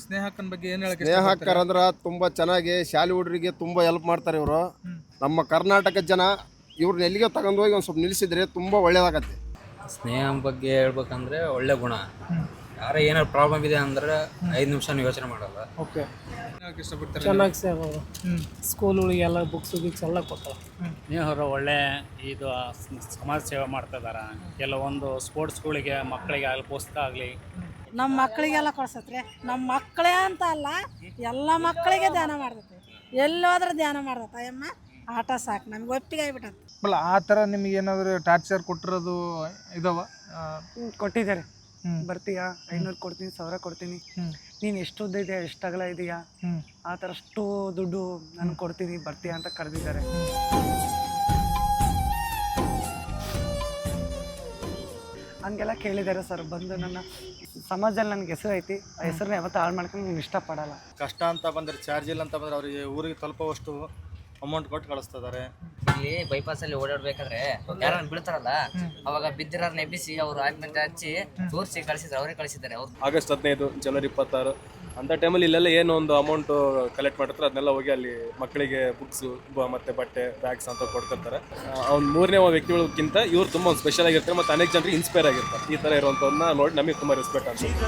ಸ್ನೇಹಕ್ಕನ ಬಗ್ಗೆ ಏನು ಹೇಳಕ್ಕೆ ಸ್ನೇಹಕ್ಕರ್ ಅಂದ್ರೆ ತುಂಬ ಚೆನ್ನಾಗಿ ಶಾಲೆ ಹುಡುಗರಿಗೆ ತುಂಬ ಹೆಲ್ಪ್ ಮಾಡ್ತಾರೆ ಇವರು. ನಮ್ಮ ಕರ್ನಾಟಕ ಜನ ಇವ್ರನ್ನ ಎಲ್ಲಿಗೆ ತಗೊಂಡು ಹೋಗಿ ಒಂದು ಸ್ವಲ್ಪ ನಿಲ್ಲಿಸಿದ್ರೆ ತುಂಬ ಒಳ್ಳೇದಾಗತ್ತೆ. ಸ್ನೇಹ ಬಗ್ಗೆ ಹೇಳ್ಬೇಕಂದ್ರೆ ಒಳ್ಳೆ ಗುಣ. ಯಾರೇ ಏನಾದ್ರು ಪ್ರಾಬ್ಲಮ್ ಇದೆ ಅಂದ್ರೆ 5 ನಿಮಿಷ ಯೋಚನೆ ಮಾಡಲ್ಲ. ಓಕೆ ಹೇಳಕ್ಕೆ ಇಷ್ಟಪಡ್ತಾರೆ? ಚೆನ್ನಾಗಿ ಸೇರೋದು ಸ್ಕೂಲ್ಗಳಿಗೆಲ್ಲ ಬುಕ್ಸ್ ಗಿಕ್ಸ್ ಎಲ್ಲ ಕೊಡ್ತಾರೆ. ಸ್ನೇಹರು ಒಳ್ಳೆ ಇದು ಸಮಾಜ ಸೇವೆ ಮಾಡ್ತಾ ಇದ್ದಾರೆ. ಕೆಲವೊಂದು ಸ್ಪೋರ್ಟ್ಸ್ಗಳಿಗೆ ಮಕ್ಕಳಿಗೆ ಆಗಲಿ ಪುಸ್ತಕ ಆಗಲಿ ನಮ್ಮ ಮಕ್ಕಳಿಗೆಲ್ಲ ಕೊಡ್ಸತ್ರಿ. ನಮ್ಮ ಮಕ್ಕಳೇ ಅಂತ ಅಲ್ಲ, ಎಲ್ಲ ಮಕ್ಕಳಿಗೆ ಧ್ಯಾನ ಮಾಡ್ತೈತಿ. ಎಲ್ಲೋದ್ರೆ ಧ್ಯಾನ ಮಾಡ್ತೈತ ಅಯ್ಯಮ್ಮ. ಆಟ ಸಾಕು, ನಮ್ಗೆ ಒಪ್ಪಿಗೆ ಆಗ್ಬಿಟ್ಟಂತ. ಅಲ್ಲ ಆ ಥರ ನಿಮಗೆ ಏನಾದರೂ ಟಾರ್ಚರ್ ಕೊಟ್ಟಿರೋದು ಇದಾವ? ಕೊಟ್ಟಿದ್ದಾರೆ. ಬರ್ತೀಯಾ 500 ಕೊಡ್ತೀನಿ, 1000 ಕೊಡ್ತೀನಿ, ನೀನು ಎಷ್ಟು ಉದ್ದ ಇದೆಯಾ, ಎಷ್ಟು ಅಗಲ ಇದೆಯಾ, ಆ ಥರ ಅಷ್ಟು ದುಡ್ಡು ನಾನು ಕೊಡ್ತೀನಿ, ಬರ್ತೀಯಾ ಅಂತ ಕರೆದಿದ್ದಾರೆ. ಹಂಗೆಲ್ಲ ಕೇಳಿದ್ದಾರೆ ಸರ್. ಬಂದು ನನ್ನ ಸಮಾಜದಲ್ಲಿ ನನಗೆ ಹೆಸರು ಐತಿ, ಆ ಹೆಸರನ್ನ ಯಾವತ್ತೂ ಹಾಳು ಮಾಡ್ಕೊಂಡು ನಾನು ಇಷ್ಟಪಡಲ್ಲ. ಕಷ್ಟ ಅಂತ ಬಂದರೆ, ಚಾರ್ಜ್ ಇಲ್ಲ ಅಂತ ಬಂದರೆ ಅವರಿಗೆ ಊರಿಗೆ ತಲುಪುವಷ್ಟು ಅಮೌಂಟ್ ಕೊಟ್ಟು ಕಳಿಸ್ತಿದ್ದಾರೆ. ಇಲ್ಲಿ ಬೈಪಾಸಲ್ಲಿ ಓಡಾಡ್ಬೇಕಾದ್ರೆ ಯಾರನ್ನ ಬೀಳ್ತಾರಲ್ಲ, ಅವಾಗ ಬಿದ್ದಿರೋರ್ನ ಎಬ್ಬಿಸಿ ಅವ್ರು ಆದ್ಮೇಲೆ ಹಚ್ಚಿ ತೋರಿಸಿ ಕಳಿಸಿದ್ರು, ಅವರೇ ಕಳಿಸಿದ್ದಾರೆ. ಅವ್ರು ಆಗಸ್ಟ್ 15 ಜನವರಿ 26 ಅಂಥ ಟೈಮಲ್ಲಿ ಇಲ್ಲೆಲ್ಲ ಏನು ಒಂದು ಅಮೌಂಟ್ ಕಲೆಕ್ಟ್ ಮಾಡಿರ್ತಾರೆ ಅದನ್ನೆಲ್ಲ ಹೋಗಿ ಅಲ್ಲಿ ಮಕ್ಕಳಿಗೆ ಬುಕ್ಸು ಮತ್ತು ಬಟ್ಟೆ ಬ್ಯಾಗ್ಸ್ ಅಂತ ಕೊಡ್ತಿರ್ತಾರೆ. ಅವ್ನು ಮೂರನೇ ವ್ಯಕ್ತಿಗಳಿಗಿಂತ ಇವ್ರು ತುಂಬ ಒಂದು ಸ್ಪೆಷಲ್ ಆಗಿರ್ತಾರೆ ಮತ್ತು ಅನೇಕ ಜನರಿಗೆ ಇನ್ಸ್ಪೈರ್ ಆಗಿರ್ತಾರೆ. ಈ ಥರ ಇರುವಂಥದ್ದನ್ನ ನೋಡಿ ನಮಗೆ ತುಂಬ ರೆಸ್ಪೆಕ್ಟ್ ಅನ್ಸುತ್ತೆ.